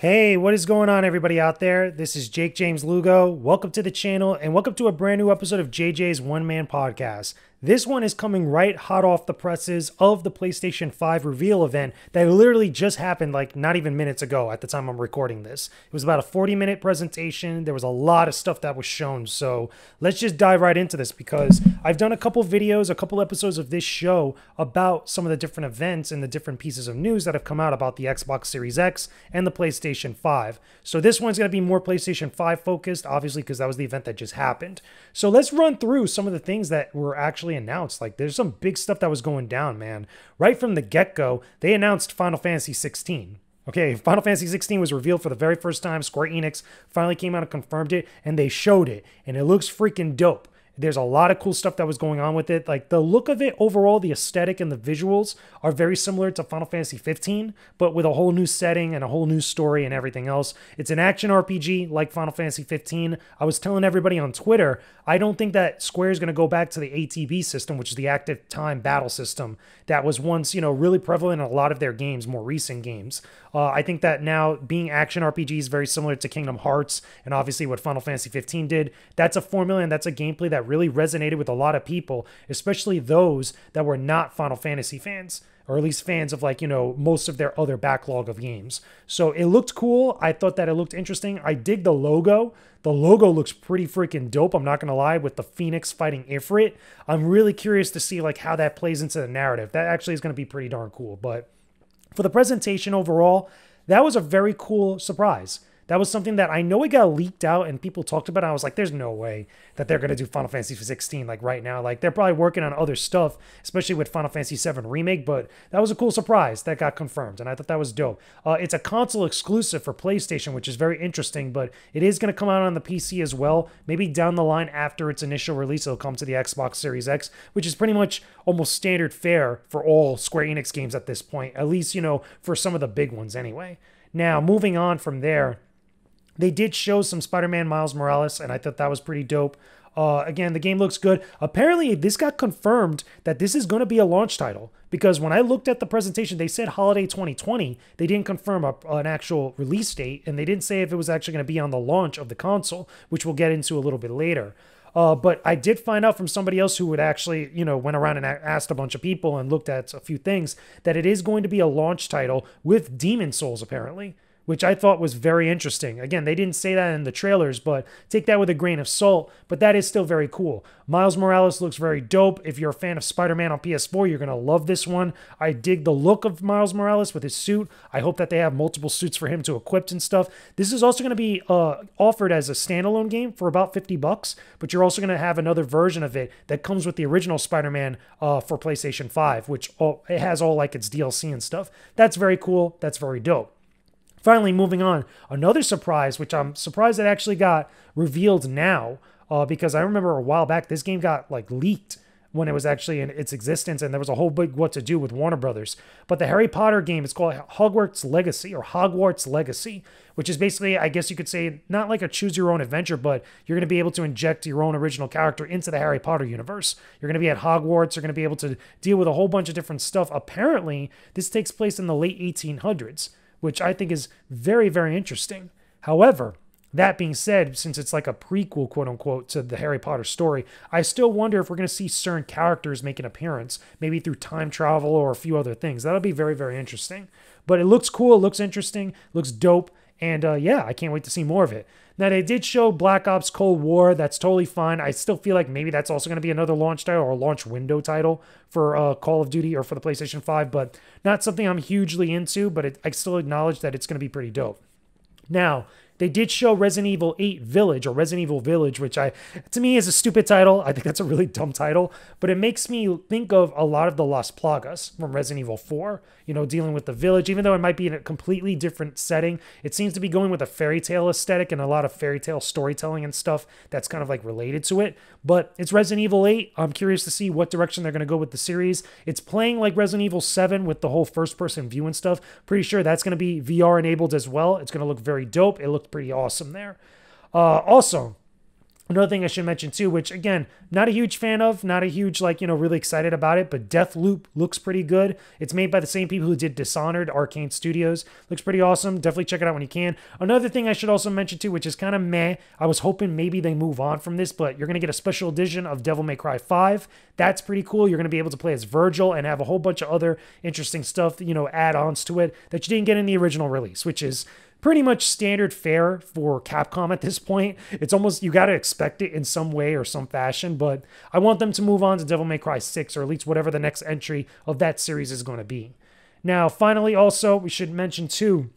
Hey, what is going on, everybody out there? This is Jakejames Lugo. Welcome to the channel and welcome to a brand new episode of JJ's One Man Podcast. This one is coming right hot off the presses of the PlayStation 5 reveal event that literally just happened like not even minutes ago at the time I'm recording this. It was about a 40-minute presentation. There was a lot of stuff that was shown. So let's just dive right into this because I've done a couple videos, a couple episodes of this show about some of the different events and the different pieces of news that have come out about the Xbox Series X and the PlayStation 5. So this one's going to be more PlayStation 5 focused, obviously, because that was the event that just happened. So let's run through some of the things that were actually announced. Like, there's some big stuff that was going down, man. Right from the get-go, they announced Final Fantasy 16. Okay, Final Fantasy 16 was revealed for the very first time. Square Enix finally came out and confirmed it, and they showed it, and it looks freaking dope. There's a lot of cool stuff that was going on with it. Like, the look of it overall, the aesthetic and the visuals are very similar to Final Fantasy 15, but with a whole new setting and a whole new story and everything else. It's an action RPG like Final Fantasy 15. I was telling everybody on Twitter, I don't think that Square is going to go back to the ATB system, which is the active time battle system that was once, really prevalent in a lot of their games, more recent games. I think that now being action RPGs very similar to Kingdom Hearts and obviously what Final Fantasy 15 did, that's a formula and that's a gameplay that really resonated with a lot of people, especially those that were not Final Fantasy fans, or at least fans of most of their other backlog of games. So it looked cool. I thought that it looked interesting. I dig the logo. The logo looks pretty freaking dope. I'm not going to lie, with the Phoenix fighting Ifrit. I'm really curious to see how that plays into the narrative. That actually is going to be pretty darn cool. But for the presentation overall, that was a very cool surprise. That was something that I know it got leaked out and people talked about. I was like, there's no way that they're going to do Final Fantasy 16 right now. They're probably working on other stuff, especially with Final Fantasy 7 Remake, but that was a cool surprise that got confirmed, and I thought that was dope. It's a console exclusive for PlayStation, which is very interesting, but it is going to come out on the PC as well. Maybe down the line after its initial release, it'll come to the Xbox Series X, which is pretty much almost standard fare for all Square Enix games at this point, at least, for some of the big ones anyway. Now, moving on from there, they did show some Spider-Man Miles Morales, and I thought that was pretty dope. Again, the game looks good. Apparently, this got confirmed that this is going to be a launch title, because when I looked at the presentation, they said holiday 2020. They didn't confirm an actual release date, and they didn't say if it was actually going to be on the launch of the console, which we'll get into a little bit later. But I did find out from somebody else who would actually, went around and asked a bunch of people and looked at a few things, that it is going to be a launch title with Demon Souls, apparently, which I thought was very interesting. Again, they didn't say that in the trailers, but take that with a grain of salt, but that is still very cool. Miles Morales looks very dope. If you're a fan of Spider-Man on PS4, you're going to love this one. I dig the look of Miles Morales with his suit. I hope that they have multiple suits for him to equip and stuff. This is also going to be offered as a standalone game for about $50, but you're also going to have another version of it that comes with the original Spider-Man for PlayStation 5, which it has all its DLC and stuff. That's very cool. That's very dope. Finally, moving on, another surprise, which I'm surprised it actually got revealed now, because I remember a while back, this game got leaked when it was actually in its existence, and there was a whole big what to do with Warner Brothers. But the Harry Potter game is called Hogwarts Legacy, which is basically, I guess you could say, not like a choose your own adventure, but you're going to be able to inject your own original character into the Harry Potter universe. You're going to be at Hogwarts. You're going to be able to deal with a whole bunch of different stuff. Apparently, this takes place in the late 1800s. Which I think is very, very interesting. However, that being said, since it's like a prequel, quote unquote, to the Harry Potter story, I still wonder if we're going to see certain characters make an appearance, maybe through time travel or a few other things. That'll be very, very interesting. But it looks cool, it looks interesting, looks dope, and yeah, I can't wait to see more of it. Now, they did show Black Ops Cold War. That's totally fine. I still feel like maybe that's also going to be another launch title or a launch window title for Call of Duty or for the PlayStation 5, but not something I'm hugely into, but I still acknowledge that it's going to be pretty dope. Now, they did show Resident Evil 8 Village, or Resident Evil Village, which to me is a stupid title. I think that's a really dumb title, but it makes me think of a lot of the Las Plagas from Resident Evil 4, dealing with the village, even though it might be in a completely different setting. It seems to be going with a fairy tale aesthetic and a lot of fairy tale storytelling and stuff that's kind of related to it, but it's Resident Evil 8. I'm curious to see what direction they're going to go with the series. It's playing like Resident Evil 7 with the whole first-person view and stuff. Pretty sure that's going to be VR enabled as well. It's going to look very dope. It looked pretty awesome there. Also, Another thing I should mention too, which again, not a huge fan of, not a huge, like, really excited about it, but Deathloop looks pretty good. It's made by the same people who did Dishonored, Arcane Studios. Looks pretty awesome. Definitely check it out when you can. Another thing I should also mention too, which is kind of meh, I was hoping maybe they move on from this, but you're going to get a special edition of Devil May Cry 5. That's pretty cool. You're going to be able to play as Virgil and have a whole bunch of other interesting stuff, add-ons to it that you didn't get in the original release, which is pretty much standard fare for Capcom at this point. It's almost, you got to expect it in some way or some fashion, but I want them to move on to Devil May Cry 6, or at least whatever the next entry of that series is going to be. Now, finally, also, we should mention too,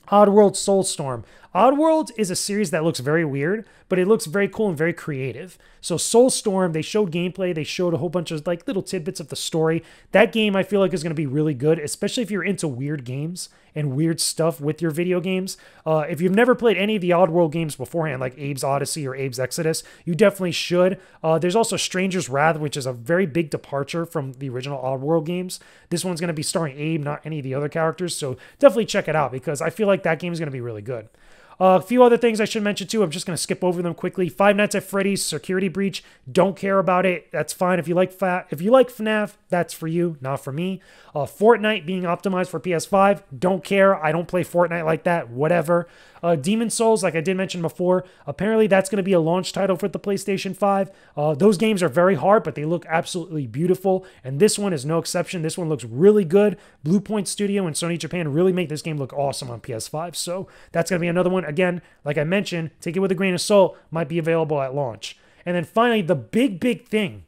Oddworld Soulstorm. Oddworld is a series that looks very weird, but it looks very cool and very creative. So Soulstorm, they showed gameplay, they showed a whole bunch of like little tidbits of the story. That game I feel like is going to be really good, especially if you're into weird games and weird stuff with your video games. If you've never played any of the Oddworld games beforehand, like Abe's Odyssey or Abe's Exodus, you definitely should. There's also Stranger's Wrath, which is a very big departure from the original Oddworld games. This one's going to be starring Abe, not any of the other characters, so definitely check it out because I feel like that game is going to be really good. A few other things I should mention too. I'm just going to skip over them quickly. Five Nights at Freddy's Security Breach. Don't care about it. That's fine. If you like FNAF, that's for you, not for me. Fortnite being optimized for PS5. Don't care. I don't play Fortnite like that. Whatever. Demon Souls, like I did mention before, apparently that's going to be a launch title for the PlayStation 5. Those games are very hard, but they look absolutely beautiful, and this one is no exception. This one looks really good. Blue Point Studio and Sony Japan really make this game look awesome on PS5, so that's going to be another one. Again, like I mentioned, take it with a grain of salt, might be available at launch. And then finally, the big thing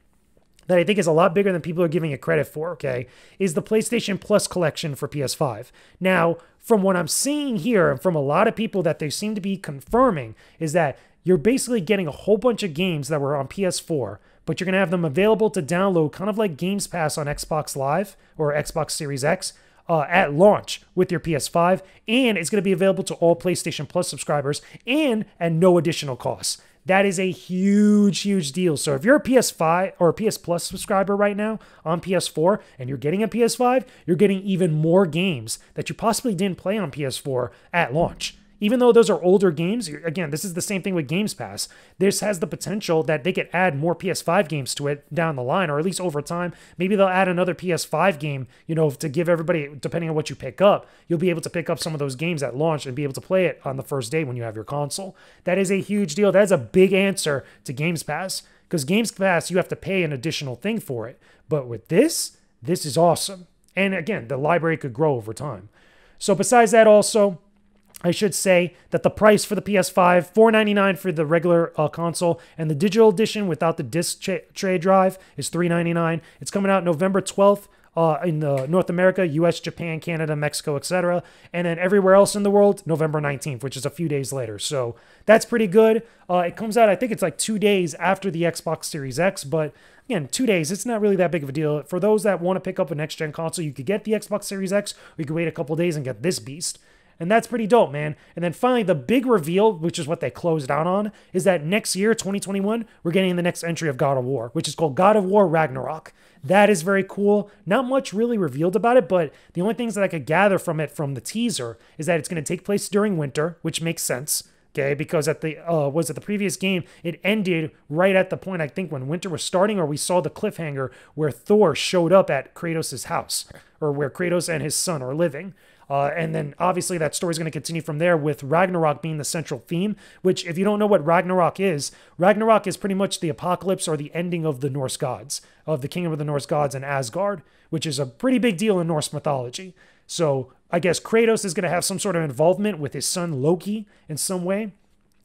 that I think is a lot bigger than people are giving it credit for, okay, is the PlayStation Plus collection for PS5. Now, from what I'm seeing here, and from a lot of people that they seem to be confirming, is that you're basically getting a whole bunch of games that were on PS4, but you're going to have them available to download, kind of like Games Pass on Xbox Live or Xbox Series X, at launch with your PS5, and it's going to be available to all PlayStation Plus subscribers and at no additional cost. That is a huge deal. So if you're a PS5 or a PS Plus subscriber right now on PS4 and you're getting a PS5, you're getting even more games that you possibly didn't play on PS4 at launch. Even though those are older games, again, this is the same thing with Games Pass. This has the potential that they could add more PS5 games to it down the line, or at least over time. Maybe they'll add another PS5 game, to give everybody, depending on what you pick up, you'll be able to pick up some of those games at launch and be able to play it on the first day when you have your console. That is a huge deal. That is a big answer to Games Pass, because Games Pass, you have to pay an additional thing for it. But with this is awesome. And again, the library could grow over time. So besides that also, I should say that the price for the PS5, $499 for the regular console, and the digital edition without the disc tray drive is $399. It's coming out November 12th in North America, US, Japan, Canada, Mexico, etc. And then everywhere else in the world, November 19th, which is a few days later. So that's pretty good. It comes out, I think it's like 2 days after the Xbox Series X, but again, 2 days, it's not really that big of a deal. For those that want to pick up a next-gen console, you could get the Xbox Series X, or you could wait a couple days and get this beast. And that's pretty dope, man. And then finally, the big reveal, which is what they closed out on, is that next year, 2021, we're getting the next entry of God of War, which is called God of War Ragnarok. That is very cool. Not much really revealed about it, but the only things that I could gather from it from the teaser is that it's going to take place during winter, which makes sense. Okay, because at the the previous game, it ended right at the point, I think, when winter was starting, or we saw the cliffhanger where Thor showed up at Kratos' house, or where Kratos and his son are living. And then obviously that story is going to continue from there, with Ragnarok being the central theme, which if you don't know what Ragnarok is pretty much the apocalypse or the ending of the Norse gods, of the kingdom of the Norse gods and Asgard, which is a pretty big deal in Norse mythology. So I guess Kratos is going to have some sort of involvement with his son Loki in some way.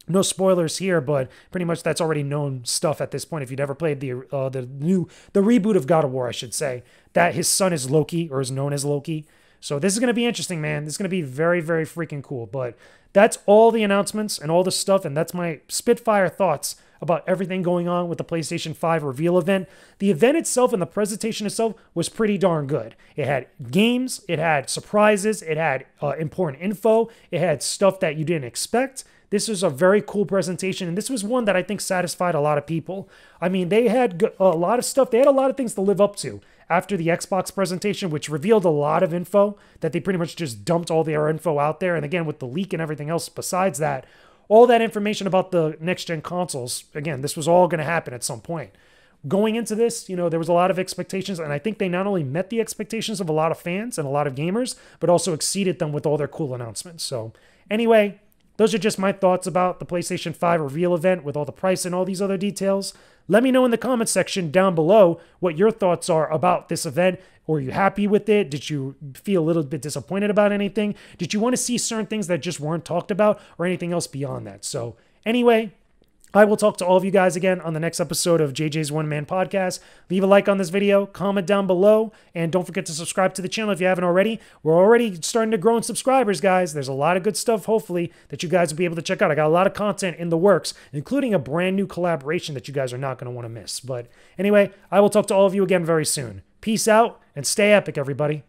No spoilers here, but pretty much that's already known stuff at this point. If you'd ever played the reboot of God of War, I should say, that his son is Loki, or is known as Loki. So this is going to be interesting, man. This is going to be very, very freaking cool. But that's all the announcements and all the stuff, and that's my spitfire thoughts about everything going on with the PlayStation 5 reveal event. The event itself and the presentation itself was pretty darn good. It had games, it had surprises, it had important info, it had stuff that you didn't expect. This was a very cool presentation, and this was one that I think satisfied a lot of people. I mean, they had a lot of stuff. They had a lot of things to live up to after the Xbox presentation, which revealed a lot of info that they pretty much just dumped all their info out there. And again, with the leak and everything else besides that, all that information about the next-gen consoles. Again, this was all going to happen at some point. Going into this, there was a lot of expectations, and I think they not only met the expectations of a lot of fans and a lot of gamers, but also exceeded them with all their cool announcements. So anyway, those are just my thoughts about the PlayStation 5 reveal event with all the price and all these other details. Let me know in the comment section down below what your thoughts are about this event. Were you happy with it? Did you feel a little bit disappointed about anything? Did you want to see certain things that just weren't talked about or anything else beyond that? So anyway, I will talk to all of you guys again on the next episode of JJ's One Man Podcast. Leave a like on this video, comment down below, and don't forget to subscribe to the channel if you haven't already. We're already starting to grow in subscribers, guys. There's a lot of good stuff, hopefully, that you guys will be able to check out. I got a lot of content in the works, including a brand new collaboration that you guys are not going to want to miss. But anyway, I will talk to all of you again very soon. Peace out, and stay epic, everybody.